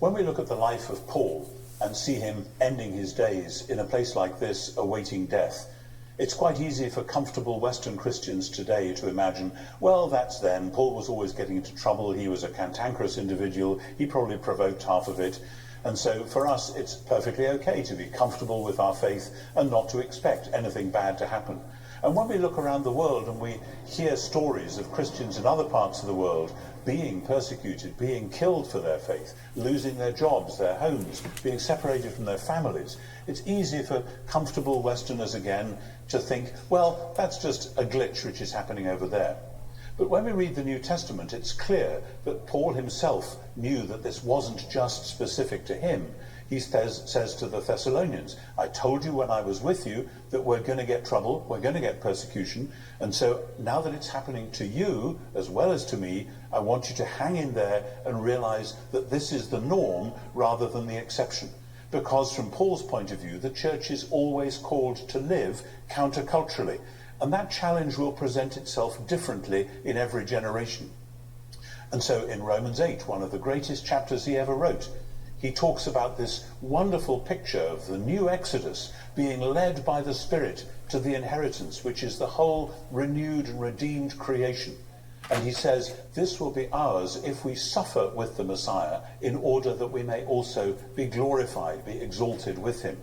When we look at the life of Paul and see him ending his days in a place like this, awaiting death, it's quite easy for comfortable Western Christians today to imagine, well, that's then. Paul was always getting into trouble. He was a cantankerous individual. He probably provoked half of it. And so for us, it's perfectly okay to be comfortable with our faith and not to expect anything bad to happen. And when we look around the world and we hear stories of Christians in other parts of the world being persecuted, being killed for their faith, losing their jobs, their homes, being separated from their families, it's easy for comfortable Westerners again to think, well, that's just a glitch which is happening over there. But when we read the New Testament, it's clear that Paul himself knew that this wasn't just specific to him. He says to the Thessalonians, I told you when I was with you that we're going to get trouble, we're going to get persecution, and so now that it's happening to you as well as to me, I want you to hang in there and realize that this is the norm rather than the exception. Because from Paul's point of view, the church is always called to live counterculturally, and that challenge will present itself differently in every generation. And so in Romans 8, one of the greatest chapters he ever wrote, he talks about this wonderful picture of the new Exodus being led by the Spirit to the inheritance, which is the whole renewed and redeemed creation. And he says, this will be ours if we suffer with the Messiah in order that we may also be glorified, be exalted with him.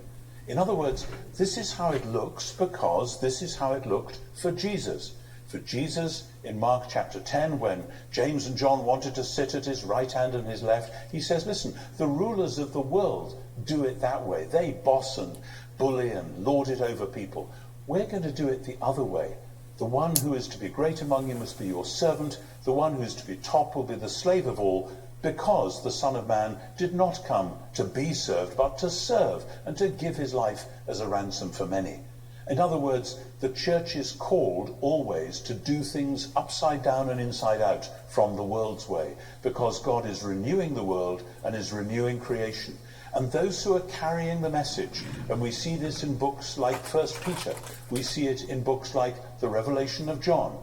In other words, this is how it looks because this is how it looked for Jesus. For Jesus, in Mark chapter 10, when James and John wanted to sit at his right hand and his left, he says, listen, the rulers of the world do it that way. They boss and bully and lord it over people. We're going to do it the other way. The one who is to be great among you must be your servant. The one who is to be top will be the slave of all, because the Son of Man did not come to be served, but to serve and to give his life as a ransom for many. In other words, the church is called always to do things upside down and inside out from the world's way, because God is renewing the world and is renewing creation. And those who are carrying the message, and we see this in books like 1 Peter, we see it in books like the Revelation of John,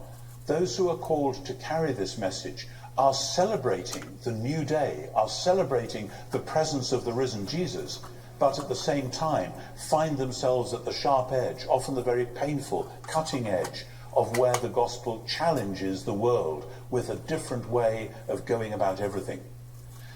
those who are called to carry this message are celebrating the new day, are celebrating the presence of the risen Jesus, but at the same time find themselves at the sharp edge, often the very painful, cutting edge of where the gospel challenges the world with a different way of going about everything.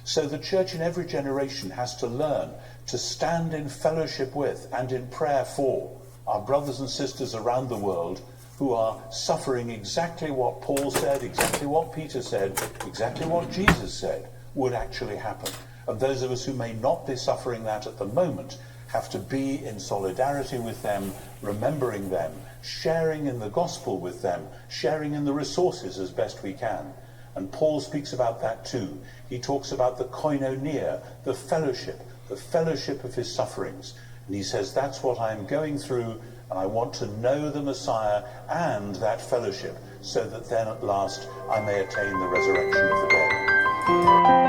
So the church in every generation has to learn to stand in fellowship with and in prayer for our brothers and sisters around the world who are suffering exactly what Paul said, exactly what Peter said, exactly what Jesus said would actually happen. And those of us who may not be suffering that at the moment have to be in solidarity with them, remembering them, sharing in the gospel with them, sharing in the resources as best we can. And Paul speaks about that too. He talks about the koinonia, the fellowship of his sufferings. And he says, that's what I'm going through, and I want to know the Messiah and that fellowship, so that then at last I may attain the resurrection of the dead.